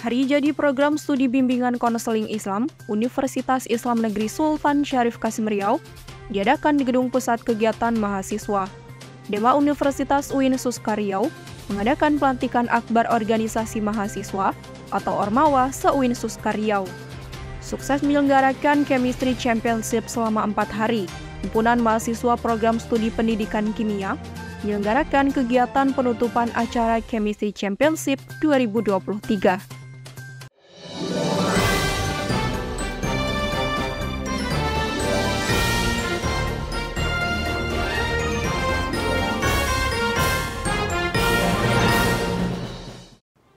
Hari jadi program studi bimbingan konseling Islam Universitas Islam Negeri Sultan Syarif Kasim Riau diadakan di Gedung Pusat Kegiatan Mahasiswa. Dema Universitas UIN Suska Riau mengadakan pelantikan akbar organisasi mahasiswa atau Ormawa se-UIN Suska Riau. Sukses menyelenggarakan Chemistry Championship selama 4 hari, himpunan mahasiswa program studi pendidikan kimia menyelenggarakan kegiatan penutupan acara Chemistry Championship 2023.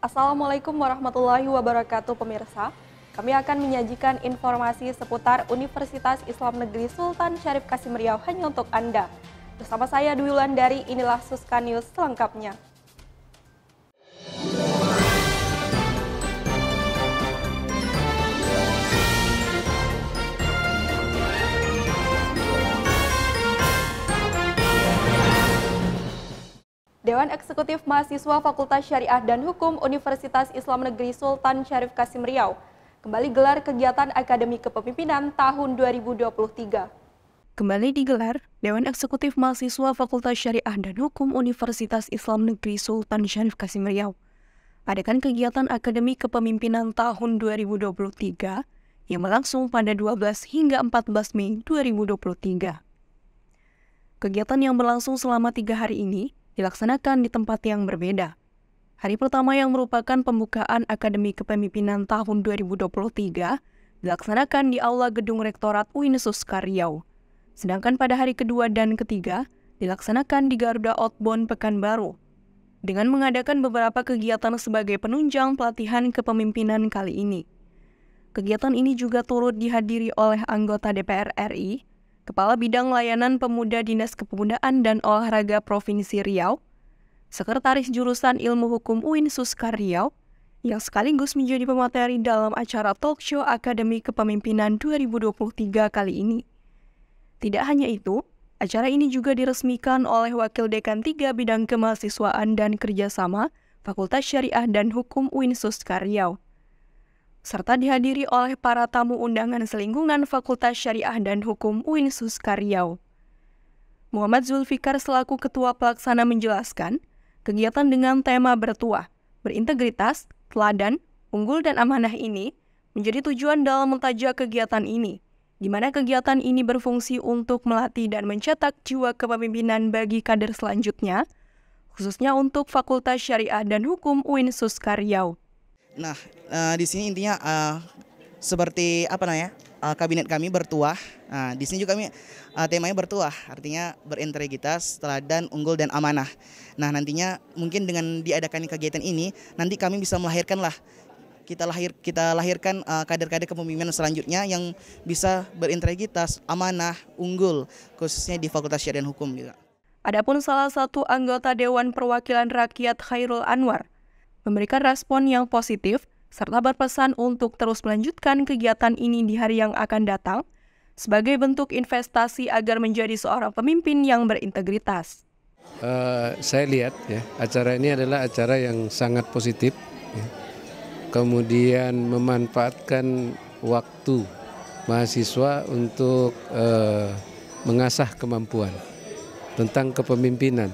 Assalamualaikum warahmatullahi wabarakatuh pemirsa. Kami akan menyajikan informasi seputar Universitas Islam Negeri Sultan Syarif Kasim Riau hanya untuk Anda. Bersama saya Dwi Wulandari, inilah Suska News selengkapnya. Dewan Eksekutif Mahasiswa Fakultas Syariah dan Hukum Universitas Islam Negeri Sultan Syarif Kasim Riau kembali gelar kegiatan Akademi Kepemimpinan tahun 2023. Kembali digelar, Dewan Eksekutif Mahasiswa Fakultas Syariah dan Hukum Universitas Islam Negeri Sultan Syarif Kasim Riau adakan kegiatan Akademi Kepemimpinan tahun 2023 yang berlangsung pada 12 hingga 14 Mei 2023. Kegiatan yang berlangsung selama 3 hari ini dilaksanakan di tempat yang berbeda. Hari pertama yang merupakan pembukaan Akademi Kepemimpinan tahun 2023 dilaksanakan di Aula Gedung Rektorat UIN Suska Riau. Sedangkan pada hari kedua dan ketiga dilaksanakan di Garuda Outbound Pekanbaru dengan mengadakan beberapa kegiatan sebagai penunjang pelatihan kepemimpinan kali ini. Kegiatan ini juga turut dihadiri oleh anggota DPR RI, Kepala Bidang Layanan Pemuda Dinas Kepemudaan dan Olahraga Provinsi Riau, Sekretaris Jurusan Ilmu Hukum UIN Suska Riau, yang sekaligus menjadi pemateri dalam acara talk show Akademi Kepemimpinan 2023 kali ini. Tidak hanya itu, acara ini juga diresmikan oleh Wakil Dekan 3 Bidang Kemahasiswaan dan Kerjasama Fakultas Syariah dan Hukum UIN Suska Riau, serta dihadiri oleh para tamu undangan selingkungan Fakultas Syariah dan Hukum UIN Suska Riau. Muhammad Zulfikar selaku Ketua Pelaksana menjelaskan, kegiatan dengan tema bertuah, berintegritas, teladan, unggul dan amanah ini menjadi tujuan dalam mentajak kegiatan ini, di mana kegiatan ini berfungsi untuk melatih dan mencetak jiwa kepemimpinan bagi kader selanjutnya, khususnya untuk Fakultas Syariah dan Hukum UIN Suska Riau. Nah, di sini intinya seperti kabinet kami bertuah. Nah, di sini juga kami temanya bertuah, artinya berintegritas, teladan, unggul dan amanah. Nah, nantinya mungkin dengan diadakan kegiatan ini, nanti kami bisa kita lahirkan kader-kader kepemimpinan selanjutnya yang bisa berintegritas, amanah, unggul, khususnya di Fakultas Syariah dan Hukum juga. Adapun salah satu anggota Dewan Perwakilan Rakyat Khairul Anwar memberikan respon yang positif, serta berpesan untuk terus melanjutkan kegiatan ini di hari yang akan datang, sebagai bentuk investasi agar menjadi seorang pemimpin yang berintegritas. Saya lihat acara ini adalah acara yang sangat positif, kemudian memanfaatkan waktu mahasiswa untuk mengasah kemampuan tentang kepemimpinan.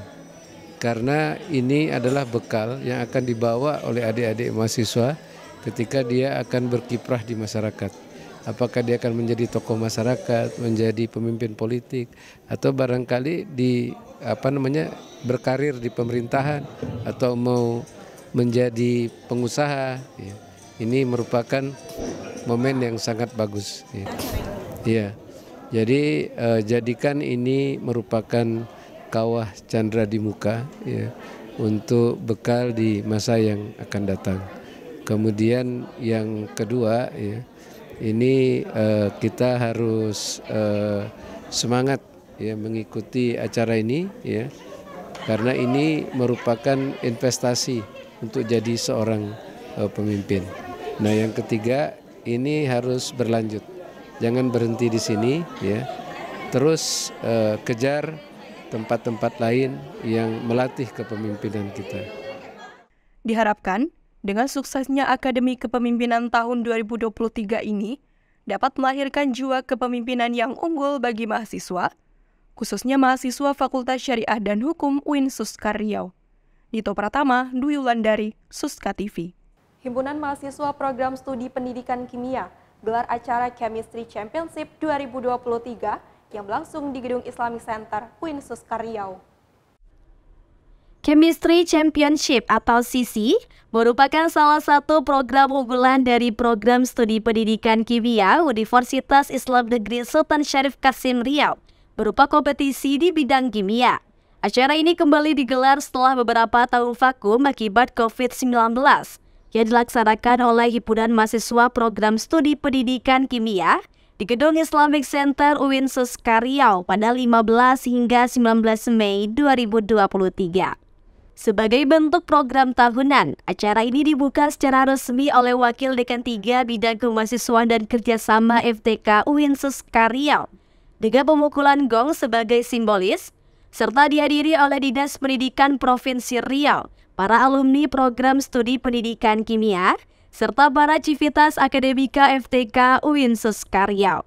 Karena ini adalah bekal yang akan dibawa oleh adik-adik mahasiswa ketika dia akan berkiprah di masyarakat. Apakah dia akan menjadi tokoh masyarakat, menjadi pemimpin politik, atau barangkali berkarir di pemerintahan atau mau menjadi pengusaha. Ini merupakan momen yang sangat bagus. Jadi jadikan ini merupakan kawah candra di muka untuk bekal di masa yang akan datang. Kemudian yang kedua ini kita harus semangat mengikuti acara ini karena ini merupakan investasi untuk jadi seorang pemimpin. Nah, yang ketiga ini harus berlanjut. Jangan berhenti di sini Terus kejar tempat-tempat lain yang melatih kepemimpinan kita. Diharapkan, Dengan suksesnya Akademi Kepemimpinan tahun 2023 ini, dapat melahirkan jiwa kepemimpinan yang unggul bagi mahasiswa, khususnya mahasiswa Fakultas Syariah dan Hukum UIN Suskar Riau. Dito Pratama, Dwi Wulandari, Suska TV. Himpunan Mahasiswa Program Studi Pendidikan Kimia gelar acara Chemistry Championship 2023 yang berlangsung di Gedung Islamic Center UIN Suskar Riau. Chemistry Championship atau CC merupakan salah satu program unggulan dari program studi pendidikan kimia Universitas Islam Negeri Sultan Syarif Kasim Riau berupa kompetisi di bidang kimia. Acara ini kembali digelar setelah beberapa tahun vakum akibat COVID-19 yang dilaksanakan oleh Himpunan Mahasiswa Program Studi Pendidikan Kimia di Gedung Islamic Center UIN Suskar Riau pada 15 hingga 19 Mei 2023. Sebagai bentuk program tahunan, acara ini dibuka secara resmi oleh Wakil Dekan 3 Bidang Kemahasiswaan dan Kerjasama FTK UIN Suskar Riau dengan pemukulan gong sebagai simbolis, serta dihadiri oleh Dinas Pendidikan Provinsi Riau, para alumni program studi pendidikan kimia, serta para civitas akademika FTK UIN Suskar Riau.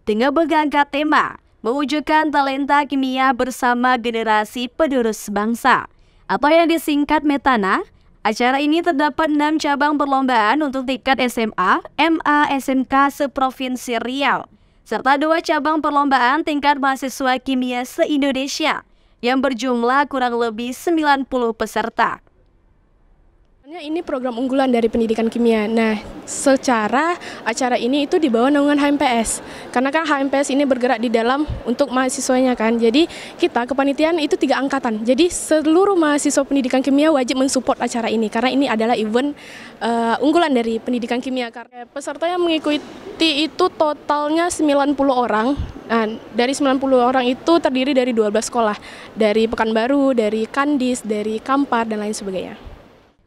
Dengan mengangkat tema, mewujudkan talenta kimia bersama generasi penerus bangsa, atau yang disingkat Metana, acara ini terdapat 6 cabang perlombaan untuk tingkat SMA, MA, SMK seprovinsi Riau, serta 2 cabang perlombaan tingkat mahasiswa kimia se-Indonesia yang berjumlah kurang lebih 90 peserta. Ini program unggulan dari pendidikan kimia. Nah, secara acara ini itu di bawah naungan HMPS. Karena kan HMPS ini bergerak di dalam untuk mahasiswanya kan. Jadi kita kepanitiaan itu 3 angkatan. Jadi seluruh mahasiswa pendidikan kimia wajib mensupport acara ini. Karena ini adalah event unggulan dari pendidikan kimia. Karena peserta yang mengikuti itu totalnya 90 orang. Nah, dari 90 orang itu terdiri dari 12 sekolah. Dari Pekanbaru, dari Kandis, dari Kampar, dan lain sebagainya.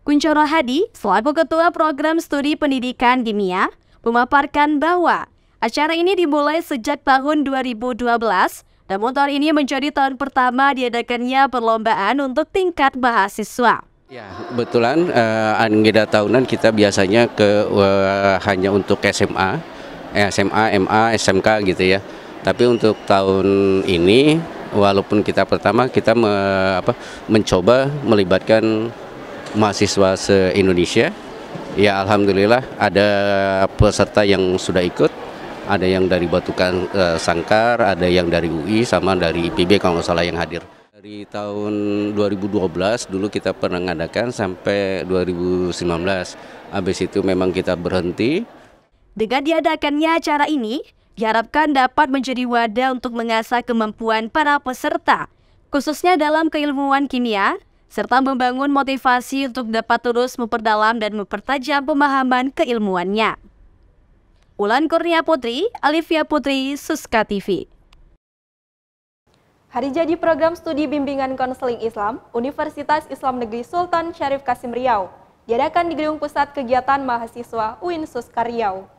Kuncoro Hadi, selaku Ketua Program Studi Pendidikan Kimia, memaparkan bahwa acara ini dimulai sejak tahun 2012, namun tahun ini menjadi tahun pertama diadakannya perlombaan untuk tingkat mahasiswa. Ya, kebetulan agenda tahunan kita biasanya hanya untuk SMA, MA, SMK gitu ya. Tapi untuk tahun ini, walaupun kita pertama, kita mencoba melibatkan mahasiswa se-Indonesia. Ya, alhamdulillah ada peserta yang sudah ikut, ada yang dari Batukan Sangkar, ada yang dari UI, sama dari IPB kalau nggak salah yang hadir. Dari tahun 2012 dulu kita pernah ngadakan sampai 2019. Habis itu memang kita berhenti. Dengan diadakannya acara ini, diharapkan dapat menjadi wadah untuk mengasah kemampuan para peserta, khususnya dalam keilmuan kimia, serta membangun motivasi untuk dapat terus memperdalam dan mempertajam pemahaman keilmuannya. Ulan Kurnia Putri, Alivia Putri, Suska TV. Hari jadi program studi bimbingan konseling Islam Universitas Islam Negeri Sultan Syarif Kasim Riau diadakan di Gedung Pusat Kegiatan Mahasiswa UIN Suskar Riau.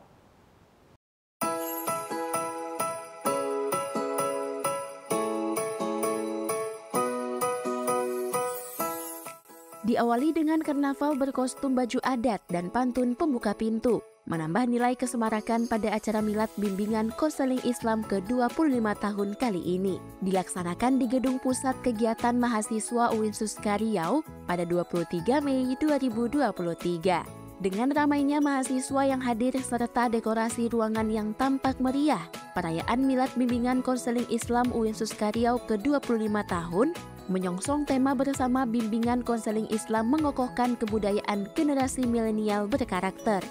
Diawali dengan karnaval berkostum baju adat dan pantun pembuka pintu, menambah nilai kesemarakan pada acara milad bimbingan konseling Islam ke-25 tahun kali ini. Dilaksanakan di Gedung Pusat Kegiatan Mahasiswa UIN Suskar Riau pada 23 Mei 2023. Dengan ramainya mahasiswa yang hadir serta dekorasi ruangan yang tampak meriah, perayaan milad bimbingan konseling Islam UIN Suskar Riau ke-25 tahun menyongsong tema bersama bimbingan konseling Islam mengokohkan kebudayaan generasi milenial berkarakter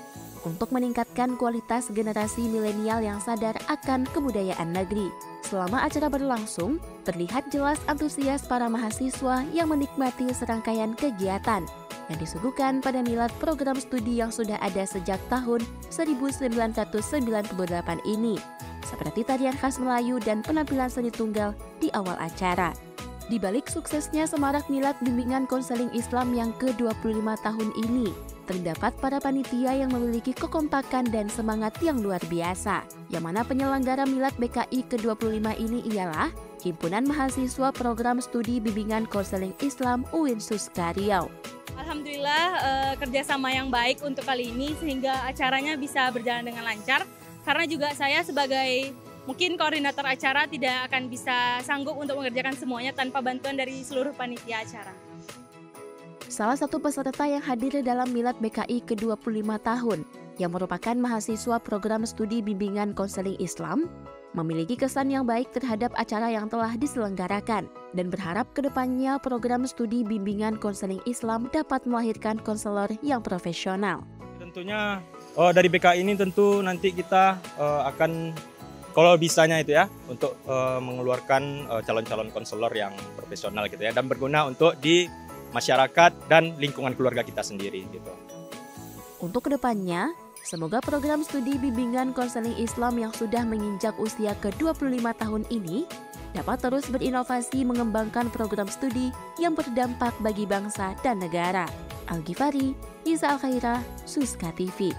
untuk meningkatkan kualitas generasi milenial yang sadar akan kebudayaan negeri. Selama acara berlangsung, terlihat jelas antusias para mahasiswa yang menikmati serangkaian kegiatan yang disuguhkan pada milad program studi yang sudah ada sejak tahun 1998 ini, seperti tarian khas Melayu dan penampilan seni tunggal di awal acara. Di balik suksesnya semarak milad bimbingan konseling Islam yang ke-25 tahun ini, terdapat para panitia yang memiliki kekompakan dan semangat yang luar biasa. Yang mana penyelenggara milad BKI ke-25 ini ialah Himpunan Mahasiswa Program Studi Bimbingan Konseling Islam UIN Suskar Riau. Alhamdulillah kerjasama yang baik untuk kali ini sehingga acaranya bisa berjalan dengan lancar. Karena juga saya sebagai mungkin koordinator acara tidak akan bisa sanggup untuk mengerjakan semuanya tanpa bantuan dari seluruh panitia acara. Salah satu peserta yang hadir dalam Milad BKI ke-25 tahun yang merupakan mahasiswa program studi bimbingan konseling Islam memiliki kesan yang baik terhadap acara yang telah diselenggarakan dan berharap kedepannya program studi bimbingan konseling Islam dapat melahirkan konselor yang profesional. Tentunya dari BKI ini tentu nanti kita akan kalau bisanya itu ya untuk mengeluarkan calon-calon konselor yang profesional gitu ya dan berguna untuk di masyarakat dan lingkungan keluarga kita sendiri gitu. Untuk kedepannya, semoga program studi bimbingan konseling Islam yang sudah menginjak usia ke-25 tahun ini dapat terus berinovasi mengembangkan program studi yang berdampak bagi bangsa dan negara. Al-Ghifari, Iza Al-Khairah, Suska TV.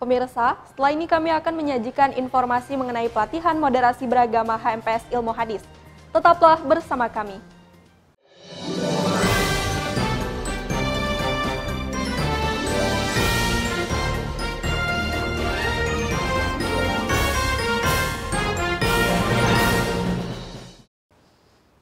Pemirsa, setelah ini kami akan menyajikan informasi mengenai pelatihan moderasi beragama HMPS Ilmu Hadis. Tetaplah bersama kami.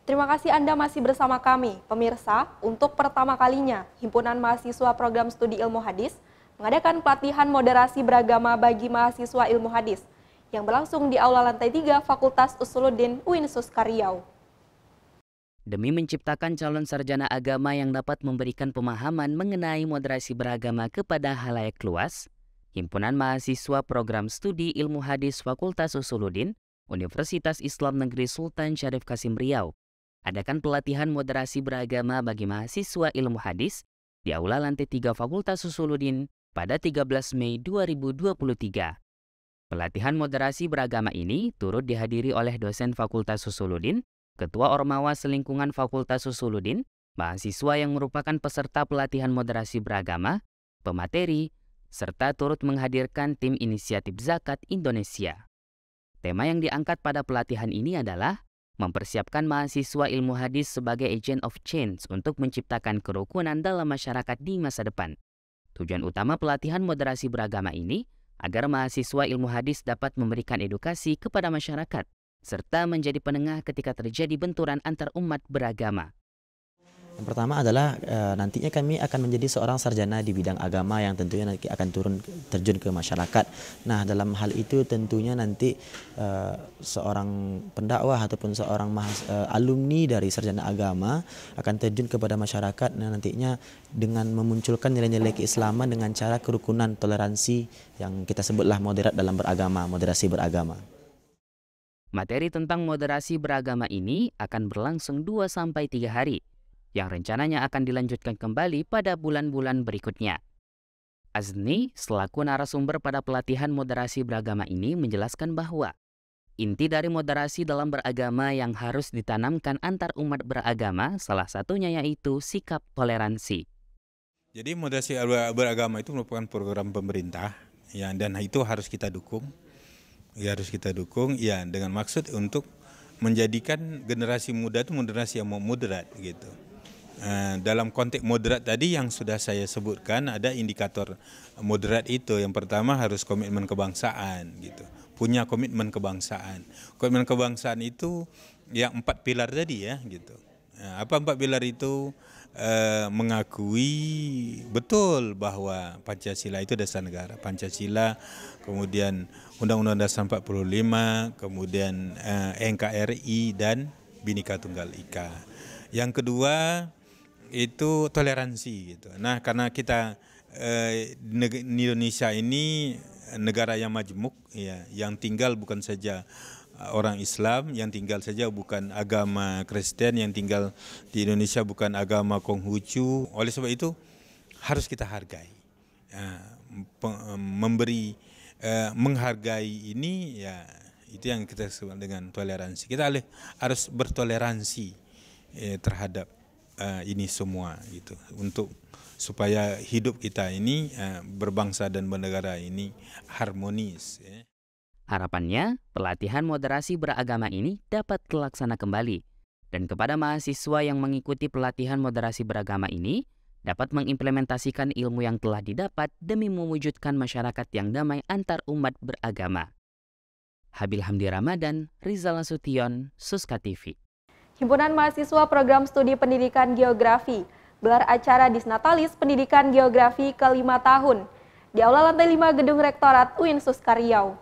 Terima kasih Anda masih bersama kami. Pemirsa, untuk pertama kalinya, Himpunan Mahasiswa Program Studi Ilmu Hadis mengadakan pelatihan moderasi beragama bagi mahasiswa ilmu hadis yang berlangsung di Aula Lantai 3 Fakultas Usuluddin UIN Suska Riau. Demi menciptakan calon sarjana agama yang dapat memberikan pemahaman mengenai moderasi beragama kepada khalayak luas, Himpunan Mahasiswa Program Studi Ilmu Hadis Fakultas Usuluddin Universitas Islam Negeri Sultan Syarif Kasim Riau adakan pelatihan moderasi beragama bagi mahasiswa ilmu hadis di Aula Lantai 3 Fakultas Usuluddin pada 13 Mei 2023. Pelatihan moderasi beragama ini turut dihadiri oleh dosen Fakultas Usuluddin, Ketua Ormawa Selingkungan Fakultas Usuluddin, mahasiswa yang merupakan peserta pelatihan moderasi beragama, pemateri, serta turut menghadirkan tim inisiatif Zakat Indonesia. Tema yang diangkat pada pelatihan ini adalah mempersiapkan mahasiswa ilmu hadis sebagai agent of change untuk menciptakan kerukunan dalam masyarakat di masa depan. Tujuan utama pelatihan moderasi beragama ini agar mahasiswa ilmu hadis dapat memberikan edukasi kepada masyarakat serta menjadi penengah ketika terjadi benturan antar umat beragama. Yang pertama adalah nantinya kami akan menjadi seorang sarjana di bidang agama yang tentunya nanti akan terjun ke masyarakat. Nah, dalam hal itu tentunya nanti seorang pendakwah ataupun seorang alumni dari sarjana agama akan terjun kepada masyarakat. Nah, nantinya dengan memunculkan nilai-nilai keislaman dengan cara kerukunan, toleransi yang kita sebutlah moderat dalam beragama, moderasi beragama. Materi tentang moderasi beragama ini akan berlangsung 2-3 hari. Yang rencananya akan dilanjutkan kembali pada bulan-bulan berikutnya. Azni, selaku narasumber pada pelatihan moderasi beragama ini menjelaskan bahwa inti dari moderasi dalam beragama yang harus ditanamkan antar umat beragama salah satunya yaitu sikap toleransi. Jadi moderasi beragama itu merupakan program pemerintah ya, dan itu harus kita dukung. Ya, harus kita dukung ya dengan maksud untuk menjadikan generasi muda itu generasi yang moderat gitu. Dalam konteks moderat tadi yang sudah saya sebutkan ada indikator moderat itu. Yang pertama harus komitmen kebangsaan gitu. Punya komitmen kebangsaan. Komitmen kebangsaan itu yang 4 pilar tadi ya gitu. Apa 4 pilar itu? Mengakui betul bahwa Pancasila itu dasar negara. Pancasila, kemudian Undang-Undang Dasar 45, kemudian NKRI dan Bhinneka Tunggal Ika. Yang kedua itu toleransi gitu. Nah, karena kita di Indonesia ini negara yang majemuk ya, yang tinggal bukan saja orang Islam, yang tinggal saja bukan agama Kristen, yang tinggal di Indonesia bukan agama Konghucu. Oleh sebab itu harus kita hargai. Menghargai ini ya itu yang kita sebut dengan toleransi. Kita harus bertoleransi terhadap ini semua gitu, untuk supaya hidup kita ini berbangsa dan bernegara ini harmonis ya. Harapannya pelatihan moderasi beragama ini dapat terlaksana kembali Dan kepada mahasiswa yang mengikuti pelatihan moderasi beragama ini, dapat mengimplementasikan ilmu yang telah didapat demi mewujudkan masyarakat yang damai antar umat beragama. Habil Hamdi Ramadan, Rizal Nasution, Suska TV. Himpunan Mahasiswa Program Studi Pendidikan Geografi gelar acara Disnatalis Pendidikan Geografi ke-5 tahun di Aula Lantai 5 Gedung Rektorat UIN Suska Riau.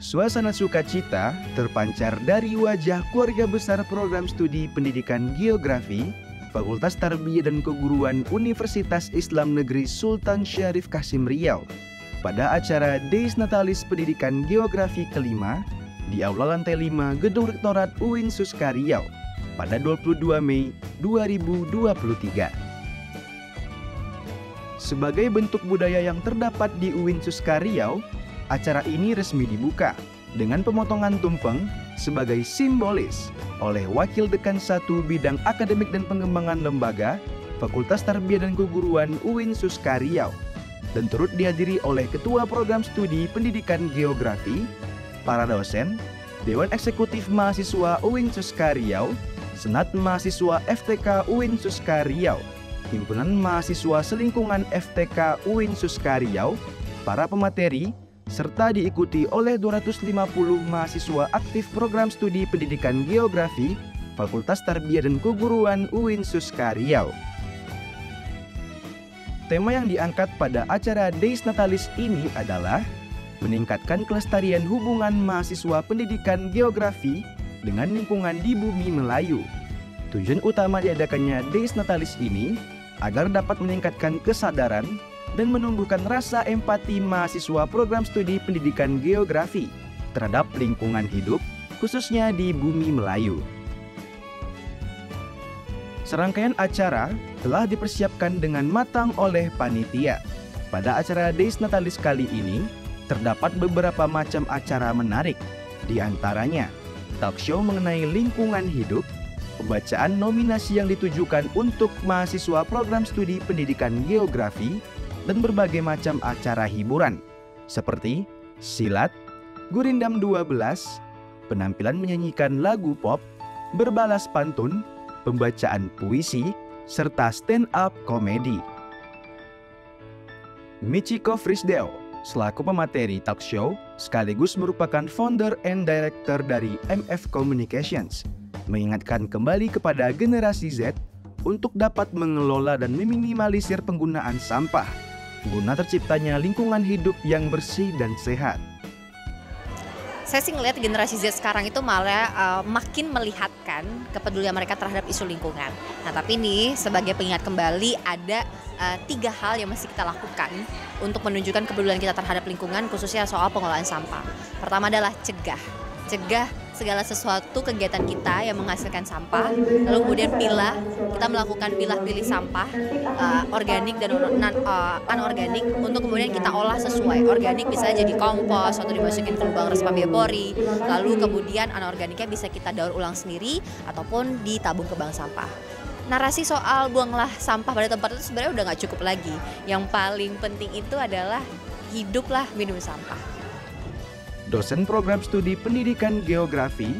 Suasana sukacita terpancar dari wajah keluarga besar Program Studi Pendidikan Geografi Fakultas Tarbiyah dan Keguruan Universitas Islam Negeri Sultan Syarif Kasim Riau pada acara Disnatalis Pendidikan Geografi ke-5 di Aula Lantai 5 Gedung Rektorat UIN Suska Riau pada 22 Mei 2023. Sebagai bentuk budaya yang terdapat di UIN Suska Riau, acara ini resmi dibuka dengan pemotongan tumpeng sebagai simbolis oleh Wakil Dekan 1 Bidang Akademik dan Pengembangan Lembaga Fakultas Tarbiyah dan Keguruan UIN Suska Riau dan turut dihadiri oleh Ketua Program Studi Pendidikan Geografi, para dosen, Dewan Eksekutif Mahasiswa UIN Suska Riau, Senat Mahasiswa FTK UIN Suska Riau, Himpunan Mahasiswa Selingkungan FTK UIN Suska Riau, para pemateri, serta diikuti oleh 250 mahasiswa aktif Program Studi Pendidikan Geografi Fakultas Tarbiyah dan Keguruan UIN Suska Riau. Tema yang diangkat pada acara Disnatalis ini adalah meningkatkan kelestarian hubungan mahasiswa pendidikan geografi dengan lingkungan di bumi Melayu. Tujuan utama diadakannya Disnatalis ini agar dapat meningkatkan kesadaran dan menumbuhkan rasa empati mahasiswa Program Studi Pendidikan Geografi terhadap lingkungan hidup, khususnya di bumi Melayu. Serangkaian acara telah dipersiapkan dengan matang oleh panitia. Pada acara Disnatalis kali ini, terdapat beberapa macam acara menarik. Di antaranya, talk show mengenai lingkungan hidup, pembacaan nominasi yang ditujukan untuk mahasiswa Program Studi Pendidikan Geografi, dan berbagai macam acara hiburan, seperti silat, gurindam 12, penampilan menyanyikan lagu pop, berbalas pantun, pembacaan puisi, serta stand-up komedi. Michiko Frisdeo, selaku pemateri talk show, sekaligus merupakan founder and director dari MF Communications, mengingatkan kembali kepada generasi Z untuk dapat mengelola dan meminimalisir penggunaan sampah, guna terciptanya lingkungan hidup yang bersih dan sehat. Saya sih ngelihat generasi Z sekarang itu malah makin melihatkan kepedulian mereka terhadap isu lingkungan. Nah tapi nih sebagai pengingat kembali ada 3 hal yang mesti kita lakukan untuk menunjukkan kepedulian kita terhadap lingkungan, khususnya soal pengelolaan sampah. Pertama adalah cegah segala sesuatu kegiatan kita yang menghasilkan sampah, lalu kemudian kita melakukan pilih sampah organik dan anorganik untuk kemudian kita olah sesuai. Organik bisa jadi kompos atau dimasukin ke lubang respa biopori, lalu kemudian anorganiknya bisa kita daur ulang sendiri ataupun ditabung ke bank sampah. Narasi soal buanglah sampah pada tempat itu sebenarnya udah nggak cukup lagi. Yang paling penting itu adalah hiduplah minum sampah. Dosen Program Studi Pendidikan Geografi,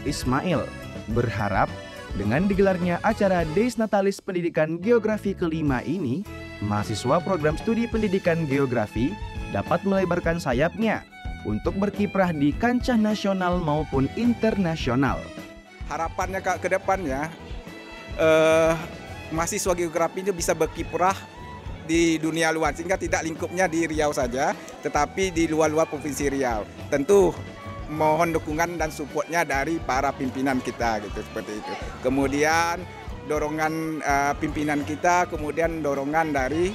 Ismail, berharap dengan digelarnya acara Disnatalis Pendidikan Geografi ke-5 ini, mahasiswa Program Studi Pendidikan Geografi dapat melebarkan sayapnya untuk berkiprah di kancah nasional maupun internasional. Harapannya ke depannya, mahasiswa geografi itu bisa berkiprah di dunia luar, sehingga tidak lingkupnya di Riau saja, tetapi di luar-luar Provinsi Riau. Tentu mohon dukungan dan supportnya dari para pimpinan kita, gitu, seperti itu. Kemudian dorongan pimpinan kita, kemudian dorongan dari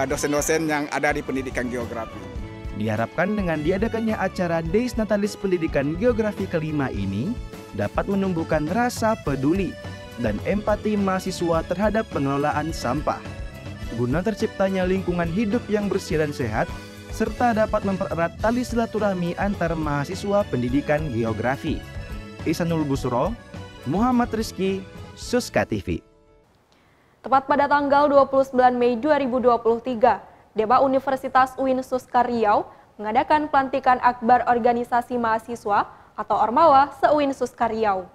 dosen-dosen yang ada di pendidikan geografi. Diharapkan dengan diadakannya acara Disnatalis Pendidikan Geografi ke-5 ini dapat menumbuhkan rasa peduli dan empati mahasiswa terhadap pengelolaan sampah, guna terciptanya lingkungan hidup yang bersih dan sehat, serta dapat mempererat tali silaturahmi antar mahasiswa pendidikan geografi. Ihsanul Busro, Muhammad Rizky, Suska TV. Tepat pada tanggal 29 Mei 2023, Dema Universitas UIN Suska Riau mengadakan pelantikan akbar organisasi mahasiswa atau Ormawa se-UIN Suska Riau.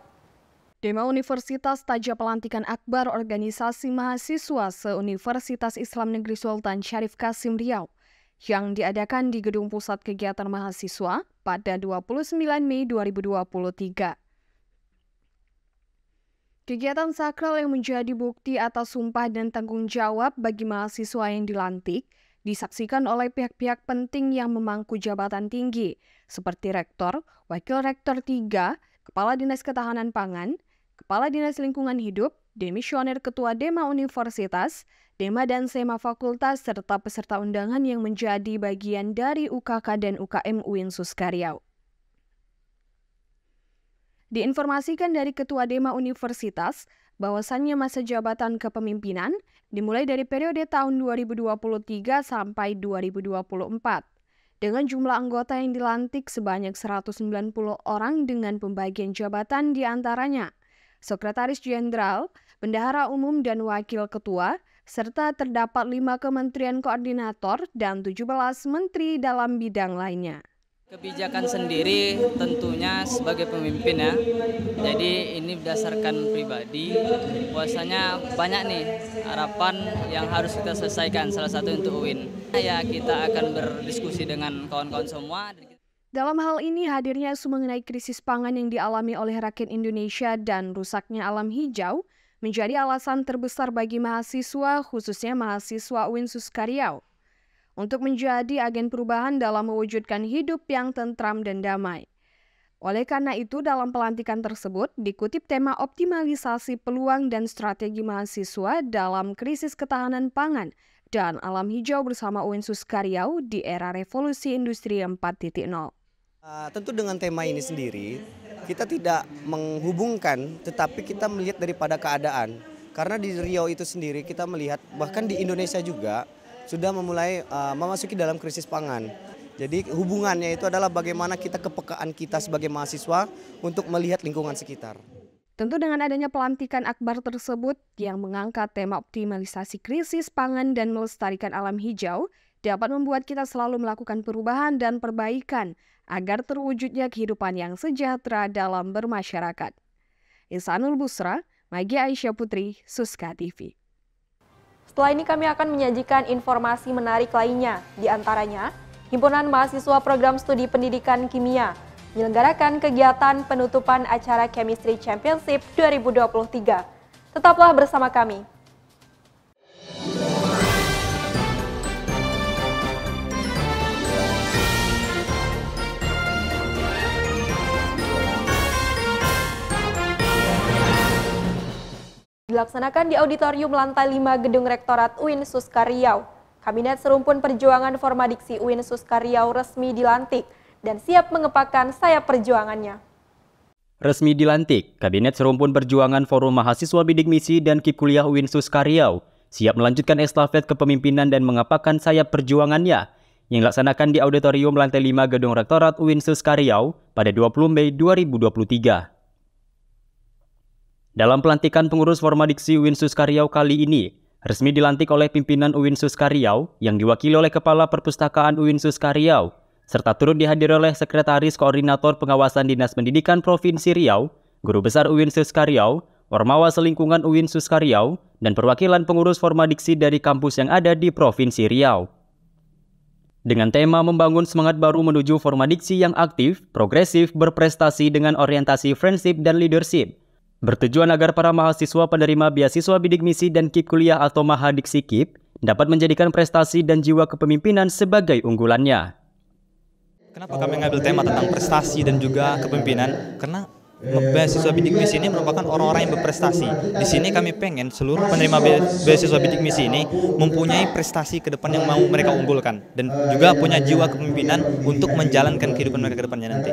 Dema Universitas taja pelantikan akbar organisasi mahasiswa se-Universitas Islam Negeri Sultan Syarif Kasim Riau yang diadakan di Gedung Pusat Kegiatan Mahasiswa pada 29 Mei 2023. Kegiatan sakral yang menjadi bukti atas sumpah dan tanggung jawab bagi mahasiswa yang dilantik disaksikan oleh pihak-pihak penting yang memangku jabatan tinggi, seperti Rektor, Wakil Rektor 3, Kepala Dinas Ketahanan Pangan, Kepala Dinas Lingkungan Hidup, Demisioner Ketua Dema Universitas, Dema dan Sema Fakultas, serta peserta undangan yang menjadi bagian dari UKK dan UKM UIN Suska Riau. Diinformasikan dari Ketua Dema Universitas, bahwasannya masa jabatan kepemimpinan dimulai dari periode tahun 2023 sampai 2024. Dengan jumlah anggota yang dilantik sebanyak 190 orang dengan pembagian jabatan diantaranya Sekretaris Jenderal, Bendahara Umum dan Wakil Ketua, serta terdapat 5 kementerian koordinator dan 17 menteri dalam bidang lainnya. Kebijakan sendiri tentunya sebagai pemimpin ya, jadi ini berdasarkan pribadi, bahwasanya banyak nih harapan yang harus kita selesaikan, salah satu untuk UIN. Ya kita akan berdiskusi dengan kawan-kawan semua. Dalam hal ini hadirnya isu mengenai krisis pangan yang dialami oleh rakyat Indonesia dan rusaknya alam hijau menjadi alasan terbesar bagi mahasiswa, khususnya mahasiswa UIN Suska Riau, untuk menjadi agen perubahan dalam mewujudkan hidup yang tentram dan damai. Oleh karena itu, dalam pelantikan tersebut dikutip tema optimalisasi peluang dan strategi mahasiswa dalam krisis ketahanan pangan dan alam hijau bersama UIN Suska Riau di era revolusi industri 4.0. Tentu dengan tema ini sendiri, kita tidak menghubungkan, tetapi kita melihat daripada keadaan. Karena di Riau itu sendiri kita melihat, bahkan di Indonesia juga, sudah memulai memasuki dalam krisis pangan. Jadi hubungannya itu adalah bagaimana kita kepekaan kita sebagai mahasiswa untuk melihat lingkungan sekitar. Tentu dengan adanya pelantikan akbar tersebut yang mengangkat tema optimalisasi krisis pangan dan melestarikan alam hijau dapat membuat kita selalu melakukan perubahan dan perbaikan agar terwujudnya kehidupan yang sejahtera dalam bermasyarakat. Ihsanul Busra, Magi Aisyah Putri, Suska TV. Setelah ini kami akan menyajikan informasi menarik lainnya, di antaranya Himpunan Mahasiswa Program Studi Pendidikan Kimia menyelenggarakan kegiatan penutupan acara Chemistry Championship 2023. Tetaplah bersama kami. Dilaksanakan di auditorium lantai 5 Gedung Rektorat UIN Suska Riau. Kabinet Serumpun Perjuangan Formadiksi UIN Suska Riau resmi dilantik dan siap mengepakkan sayap perjuangannya. Resmi dilantik, Kabinet Serumpun Perjuangan Forum Mahasiswa Bidik Misi dan KIP Kuliah UIN Suska Riau siap melanjutkan estafet kepemimpinan dan mengepakkan sayap perjuangannya yang dilaksanakan di auditorium lantai 5 Gedung Rektorat UIN Suska Riau pada 20 Mei 2023. Dalam pelantikan pengurus Formadiksi UIN Suska Riau kali ini, resmi dilantik oleh pimpinan UIN Suska Riau yang diwakili oleh Kepala Perpustakaan UIN Suska Riau, serta turut dihadiri oleh Sekretaris Koordinator Pengawasan Dinas Pendidikan Provinsi Riau, Guru Besar UIN Suska Riau, Ormawa Selingkungan UIN Suska Riau, dan perwakilan pengurus Formadiksi dari kampus yang ada di Provinsi Riau. Dengan tema membangun semangat baru menuju Formadiksi yang aktif, progresif, berprestasi dengan orientasi friendship dan leadership, bertujuan agar para mahasiswa penerima beasiswa bidik misi dan KIP kuliah atau Mahadiksi KIP dapat menjadikan prestasi dan jiwa kepemimpinan sebagai unggulannya. Kenapa kami mengambil tema tentang prestasi dan juga kepemimpinan? Karena beasiswa bidik misi ini merupakan orang-orang yang berprestasi. Di sini kami pengen seluruh penerima beasiswa bidik misi ini mempunyai prestasi ke depan yang mau mereka unggulkan dan juga punya jiwa kepemimpinan untuk menjalankan kehidupan mereka ke depannya nanti.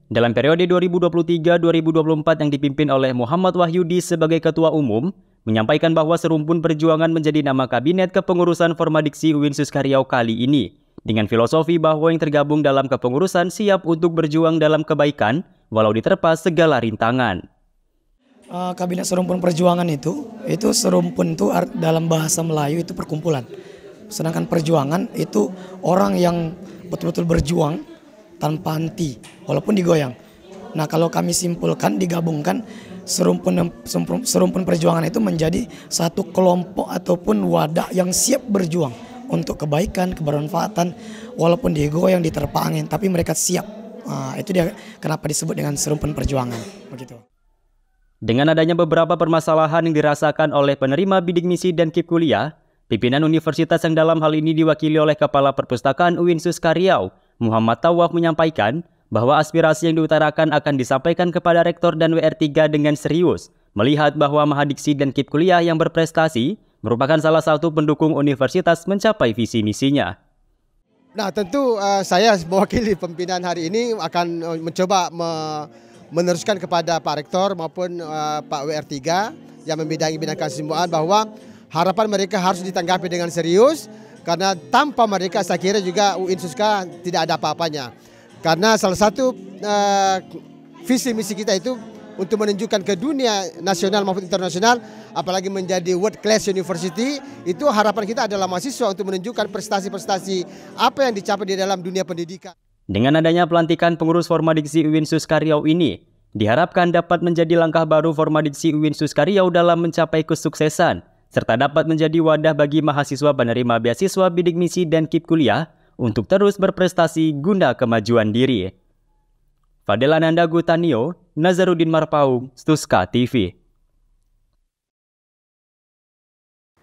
Dalam periode 2023-2024 yang dipimpin oleh Muhammad Wahyudi sebagai Ketua Umum, menyampaikan bahwa Serumpun Perjuangan menjadi nama Kabinet Kepengurusan Formadiksi UIN Suska Riau kali ini, dengan filosofi bahwa yang tergabung dalam kepengurusan siap untuk berjuang dalam kebaikan, walau diterpa segala rintangan. Kabinet Serumpun Perjuangan itu serumpun itu dalam bahasa Melayu itu perkumpulan. Sedangkan perjuangan itu orang yang betul-betul berjuang tanpa henti, walaupun digoyang. Nah, kalau kami simpulkan, digabungkan, serumpun perjuangan itu menjadi satu kelompok ataupun wadah yang siap berjuang untuk kebaikan, kebermanfaatan, walaupun digoyang, diterpa angin, tapi mereka siap. Itu dia kenapa disebut dengan serumpun perjuangan. Begitu. Dengan adanya beberapa permasalahan yang dirasakan oleh penerima bidik misi dan KIP kuliah, pimpinan universitas yang dalam hal ini diwakili oleh Kepala Perpustakaan UIN Suska Riau, Muhammad Tawaf, menyampaikan bahwa aspirasi yang diutarakan akan disampaikan kepada Rektor dan WR3 dengan serius, melihat bahwa Mahadiksi dan KIP kuliah yang berprestasi merupakan salah satu pendukung universitas mencapai visi misinya. Nah, tentu saya mewakili pimpinan hari ini akan mencoba meneruskan kepada Pak Rektor maupun Pak WR3 yang membidangi bidang kesemuaan bahwa harapan mereka harus ditanggapi dengan serius, karena tanpa mereka saya kira juga UIN Suska tidak ada apa-apanya. Karena salah satu visi misi kita itu untuk menunjukkan ke dunia nasional maupun internasional, apalagi menjadi world class university, itu harapan kita adalah mahasiswa untuk menunjukkan prestasi-prestasi apa yang dicapai di dalam dunia pendidikan. Dengan adanya pelantikan pengurus Formadiksi UIN Suska Riau ini, diharapkan dapat menjadi langkah baru Formadiksi UIN Suska Riau dalam mencapai kesuksesan, serta dapat menjadi wadah bagi mahasiswa penerima beasiswa bidik misi dan KIP kuliah untuk terus berprestasi guna kemajuan diri. Fadel Ananda Gutanio, Nazarudin Marpaung, Stuska TV.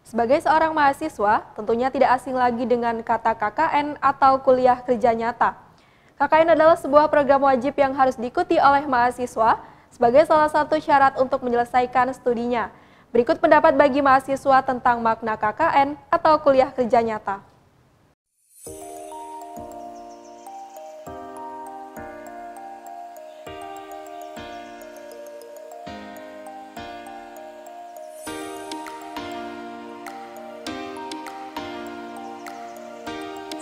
Sebagai seorang mahasiswa, tentunya tidak asing lagi dengan kata KKN atau kuliah kerja nyata. KKN adalah sebuah program wajib yang harus diikuti oleh mahasiswa sebagai salah satu syarat untuk menyelesaikan studinya. Berikut pendapat bagi mahasiswa tentang makna KKN atau kuliah kerja nyata.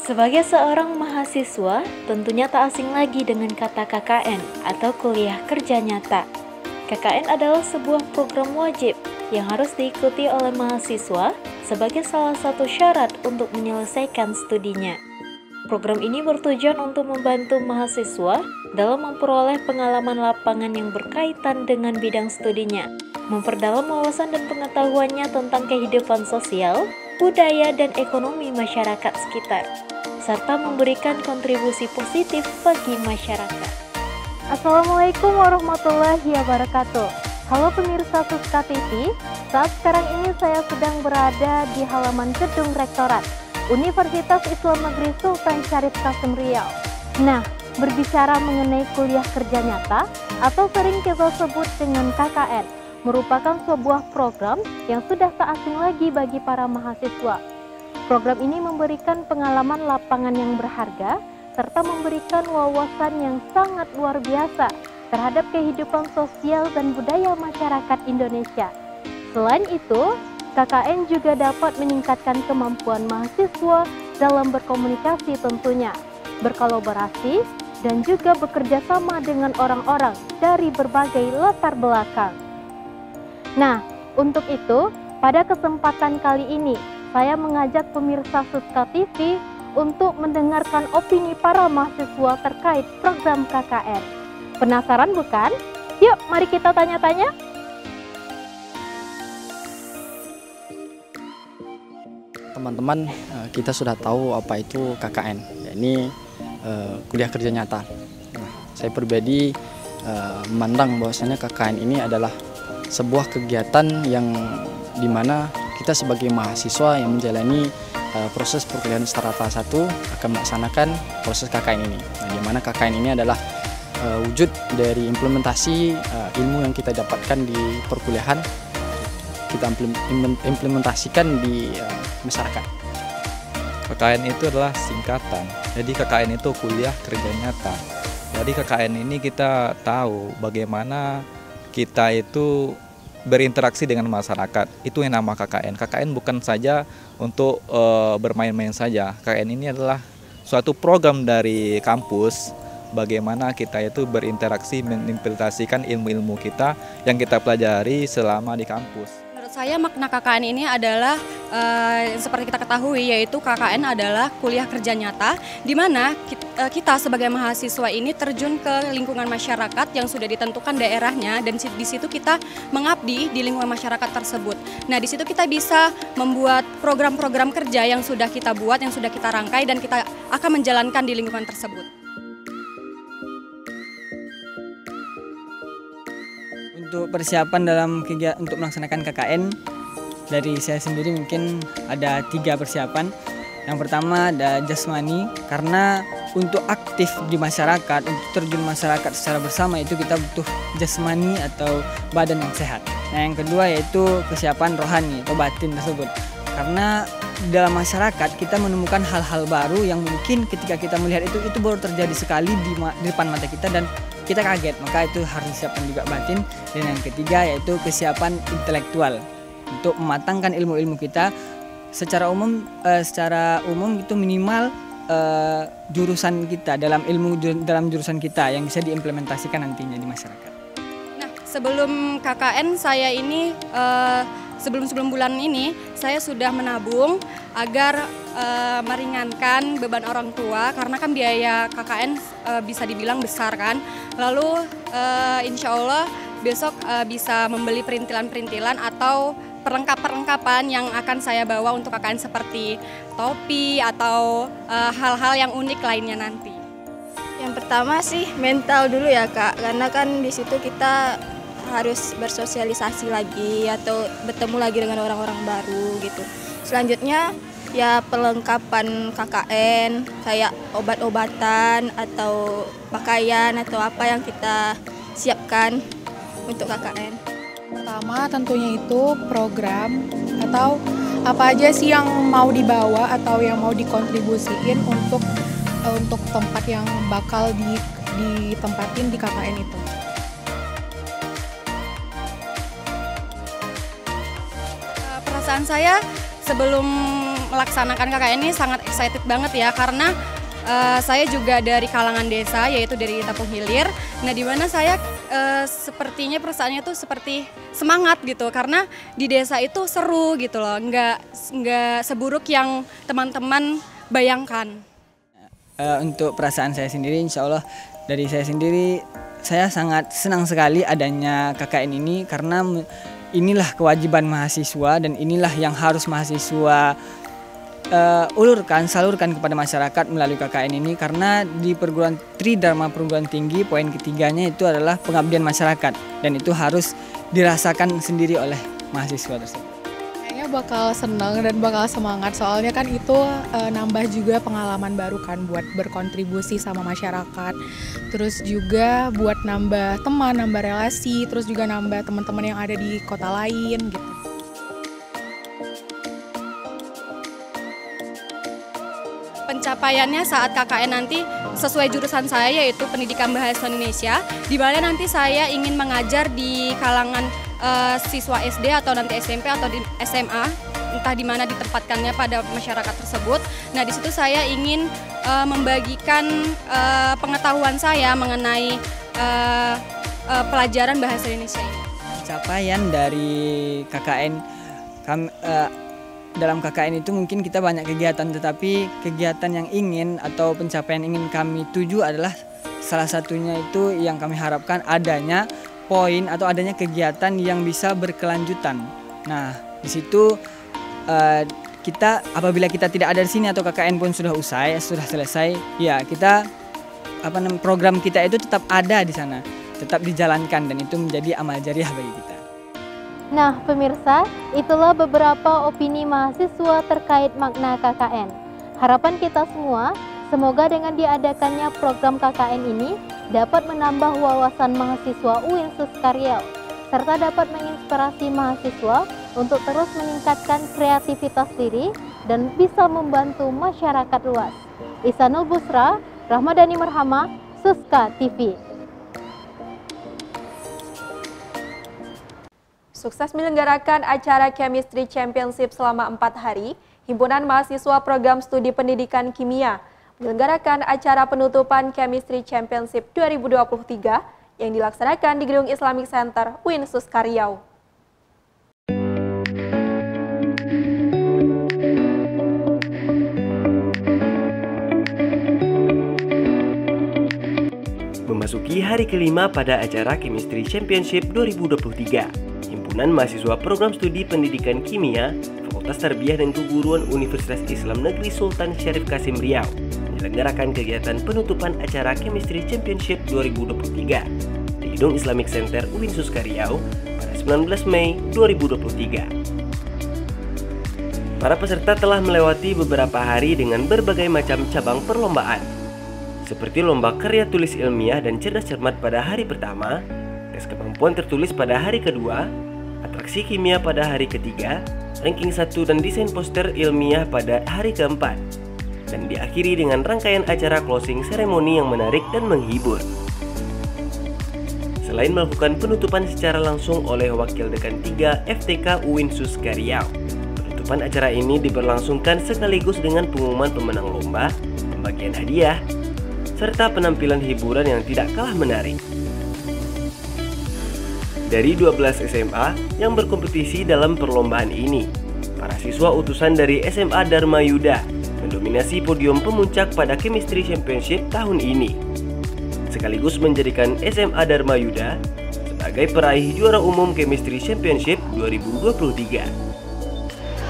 Sebagai seorang mahasiswa, tentunya tak asing lagi dengan kata KKN atau kuliah kerja nyata. KKN adalah sebuah program wajib yang harus diikuti oleh mahasiswa sebagai salah satu syarat untuk menyelesaikan studinya. Program ini bertujuan untuk membantu mahasiswa dalam memperoleh pengalaman lapangan yang berkaitan dengan bidang studinya, memperdalam wawasan dan pengetahuannya tentang kehidupan sosial, budaya, dan ekonomi masyarakat sekitar, serta memberikan kontribusi positif bagi masyarakat. Assalamualaikum warahmatullahi wabarakatuh. Halo pemirsa Suska TV, saat sekarang ini saya sedang berada di halaman gedung Rektorat Universitas Islam Negeri Sultan Syarif Kasim Riau. Nah, berbicara mengenai kuliah kerja nyata atau sering kita sebut dengan KKN, merupakan sebuah program yang sudah tak asing lagi bagi para mahasiswa. Program ini memberikan pengalaman lapangan yang berharga, serta memberikan wawasan yang sangat luar biasa terhadap kehidupan sosial dan budaya masyarakat Indonesia. Selain itu, KKN juga dapat meningkatkan kemampuan mahasiswa dalam berkomunikasi tentunya, berkolaborasi, dan juga bekerja sama dengan orang-orang dari berbagai latar belakang. Nah, untuk itu, pada kesempatan kali ini, saya mengajak pemirsa Suska TV untuk mendengarkan opini para mahasiswa terkait program KKN. Penasaran bukan? Yuk, mari kita tanya-tanya. Teman-teman, kita sudah tahu apa itu KKN, yakni kuliah kerja nyata. Nah, saya pribadi memandang bahwasanya KKN ini adalah sebuah kegiatan yang dimana kita sebagai mahasiswa yang menjalani proses perkuliahan strata 1 akan melaksanakan proses KKN ini. Nah, di mana KKN ini adalah wujud dari implementasi ilmu yang kita dapatkan di perkuliahan, kita implementasikan di masyarakat. KKN itu adalah singkatan, jadi KKN itu kuliah kerja nyata. Jadi KKN ini kita tahu bagaimana kita itu berinteraksi dengan masyarakat, itu yang nama KKN. KKN bukan saja untuk bermain-main saja. KKN ini adalah suatu program dari kampus, bagaimana kita itu berinteraksi, mengimplementasikan ilmu-ilmu kita yang kita pelajari selama di kampus. Menurut saya makna KKN ini adalah seperti kita ketahui yaitu KKN adalah kuliah kerja nyata, di mana kita sebagai mahasiswa ini terjun ke lingkungan masyarakat yang sudah ditentukan daerahnya, dan di situ kita mengabdi di lingkungan masyarakat tersebut. Nah, di situ kita bisa membuat program-program kerja yang sudah kita buat, yang sudah kita rangkai, dan kita akan menjalankan di lingkungan tersebut. Untuk persiapan dalam kegiatan untuk melaksanakan KKN, dari saya sendiri mungkin ada 3 persiapan. Yang pertama ada jasmani, karena untuk aktif di masyarakat, untuk terjun masyarakat secara bersama itu kita butuh jasmani atau badan yang sehat. Nah, yang kedua yaitu kesiapan rohani atau batin tersebut. Karena dalam masyarakat kita menemukan hal-hal baru yang mungkin ketika kita melihat itu baru terjadi sekali di depan mata kita dan kita kaget, maka itu harus disiapkan juga batin. Dan yang ketiga yaitu kesiapan intelektual untuk mematangkan ilmu-ilmu kita secara umum itu minimal jurusan kita dalam jurusan kita yang bisa diimplementasikan nantinya di masyarakat. Nah, sebelum KKN saya ini sebelum bulan ini saya sudah menabung agar meringankan beban orang tua, karena kan biaya KKN bisa dibilang besar kan. Lalu insya Allah besok bisa membeli perintilan-perintilan atau perlengkapan yang akan saya bawa untuk KKN seperti topi atau hal-hal yang unik lainnya nanti. Yang pertama sih mental dulu ya Kak, karena kan di situ kita harus bersosialisasi lagi atau bertemu lagi dengan orang-orang baru gitu. Selanjutnya ya perlengkapan KKN kayak obat-obatan atau pakaian atau apa yang kita siapkan untuk KKN. Pertama tentunya itu program atau apa aja sih yang mau dibawa atau yang mau dikontribusiin untuk tempat yang bakal ditempatin di KKN itu. Perasaan saya sebelum melaksanakan KKN ini sangat excited banget ya, karena saya juga dari kalangan desa, yaitu dari Tapung Hilir. Nah, di mana saya sepertinya perasaannya tuh seperti semangat gitu, karena di desa itu seru gitu loh, nggak seburuk yang teman-teman bayangkan. Untuk perasaan saya sendiri, insya Allah dari saya sendiri, saya sangat senang sekali adanya KKN ini, karena inilah kewajiban mahasiswa dan inilah yang harus mahasiswa salurkan kepada masyarakat melalui KKN ini, karena di perguruan Tridharma perguruan tinggi poin ketiganya itu adalah pengabdian masyarakat, dan itu harus dirasakan sendiri oleh mahasiswa tersebut. Kayaknya bakal senang dan bakal semangat, soalnya kan itu nambah juga pengalaman baru kan buat berkontribusi sama masyarakat, terus juga buat nambah teman, nambah relasi, terus juga nambah teman-teman yang ada di kota lain gitu. Pencapaiannya saat KKN nanti sesuai jurusan saya, yaitu Pendidikan Bahasa Indonesia, di mana nanti saya ingin mengajar di kalangan siswa SD atau nanti SMP atau di SMA, entah di mana ditempatkannya pada masyarakat tersebut. Nah, di situ saya ingin membagikan pengetahuan saya mengenai pelajaran bahasa Indonesia ini. Capaian dari KKN dalam KKN itu mungkin kita banyak kegiatan, tetapi kegiatan yang ingin atau pencapaian ingin kami tuju adalah salah satunya itu yang kami harapkan adanya poin atau adanya kegiatan yang bisa berkelanjutan. Nah, di situ apabila kita tidak ada di sini atau KKN pun sudah selesai, ya kita program kita itu tetap ada di sana, tetap dijalankan, dan itu menjadi amal jariah bagi kita. Nah, pemirsa, itulah beberapa opini mahasiswa terkait makna KKN. Harapan kita semua, semoga dengan diadakannya program KKN ini dapat menambah wawasan mahasiswa UIN Suskaryau, serta dapat menginspirasi mahasiswa untuk terus meningkatkan kreativitas diri dan bisa membantu masyarakat luas. Ihsanul Busra, Rahmadani Marhama, Suska TV. Sukses menyelenggarakan acara Chemistry Championship selama 4 hari, Himpunan Mahasiswa Program Studi Pendidikan Kimia menyelenggarakan acara penutupan Chemistry Championship 2023 yang dilaksanakan di Gedung Islamic Center UIN Suskaryau. memasuki hari kelima pada acara Chemistry Championship 2023. Himpunan Mahasiswa Program Studi Pendidikan Kimia, Fakultas Tarbiyah dan Keguruan Universitas Islam Negeri Sultan Syarif Kasim Riau menyelenggarakan kegiatan penutupan acara Chemistry Championship 2023 di Gedung Islamic Center UIN Suska Riau pada 19 Mei 2023. Para peserta telah melewati beberapa hari dengan berbagai macam cabang perlombaan, seperti lomba karya tulis ilmiah dan cerdas cermat pada hari pertama, tes kemampuan tertulis pada hari kedua, atraksi kimia pada hari ketiga, ranking 1 dan desain poster ilmiah pada hari keempat, dan diakhiri dengan rangkaian acara closing seremoni yang menarik dan menghibur. Selain melakukan penutupan secara langsung oleh Wakil Dekan 3 FTK UIN Suska Riau, penutupan acara ini diberlangsungkan sekaligus dengan pengumuman pemenang lomba, pembagian hadiah, serta penampilan hiburan yang tidak kalah menarik. Dari 12 SMA yang berkompetisi dalam perlombaan ini, para siswa utusan dari SMA Dharma Yuda mendominasi podium pemuncak pada Chemistry Championship tahun ini, sekaligus menjadikan SMA Dharma Yuda sebagai peraih juara umum Chemistry Championship 2023.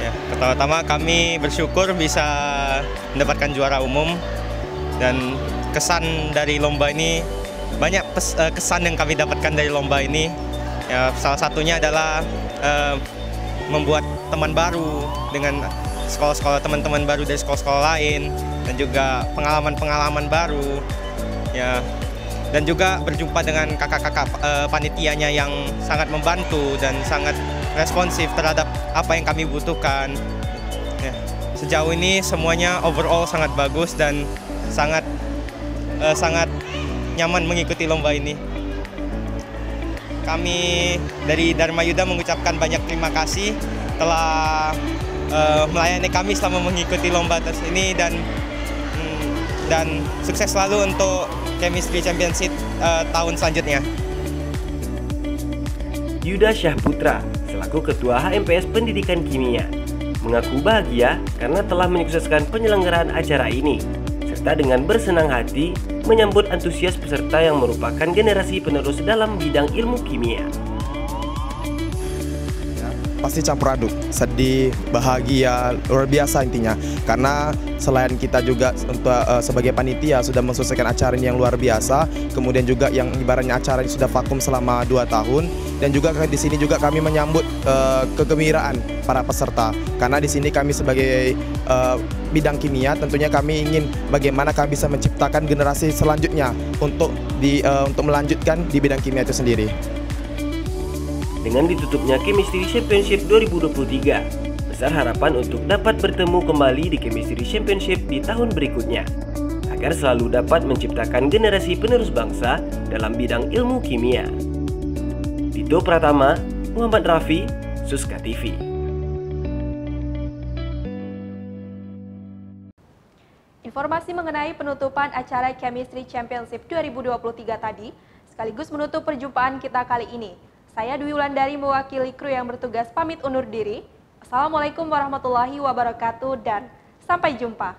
Ya, pertama-tama kami bersyukur bisa mendapatkan juara umum, dan kesan dari lomba ini banyak kesan yang kami dapatkan dari lomba ini. Ya, salah satunya adalah membuat teman baru dengan sekolah-sekolah, teman-teman baru dari sekolah-sekolah lain, dan juga pengalaman-pengalaman baru. Ya, dan juga berjumpa dengan kakak-kakak panitianya yang sangat membantu dan sangat responsif terhadap apa yang kami butuhkan. Ya, sejauh ini semuanya overall sangat bagus dan sangat nyaman mengikuti lomba ini. Kami dari Dharma Yuda mengucapkan banyak terima kasih telah melayani kami selama mengikuti lomba tes ini, dan sukses selalu untuk Chemistry Championship tahun selanjutnya. Yuda Syahputra selaku Ketua HMPS Pendidikan Kimia mengaku bahagia karena telah menyukseskan penyelenggaraan acara ini, serta dengan bersenang hati menyambut antusias peserta yang merupakan generasi penerus dalam bidang ilmu kimia. Pasti campur aduk, sedih, bahagia, luar biasa intinya. Karena selain kita juga untuk sebagai panitia sudah mensukseskan acara ini yang luar biasa, kemudian juga yang ibaratnya acara ini sudah vakum selama 2 tahun, dan juga di sini juga kami menyambut kegembiraan para peserta. Karena di sini kami sebagai bidang kimia tentunya kami ingin bagaimana kami bisa menciptakan generasi selanjutnya untuk melanjutkan di bidang kimia itu sendiri. Dengan ditutupnya Chemistry Championship 2023, besar harapan untuk dapat bertemu kembali di Chemistry Championship di tahun berikutnya, agar selalu dapat menciptakan generasi penerus bangsa dalam bidang ilmu kimia. Dito Pratama, Muhammad Rafi, Suska TV. Informasi mengenai penutupan acara Chemistry Championship 2023 tadi sekaligus menutup perjumpaan kita kali ini. Saya Dwi Wulandari mewakili kru yang bertugas pamit undur diri. Assalamualaikum warahmatullahi wabarakatuh dan sampai jumpa.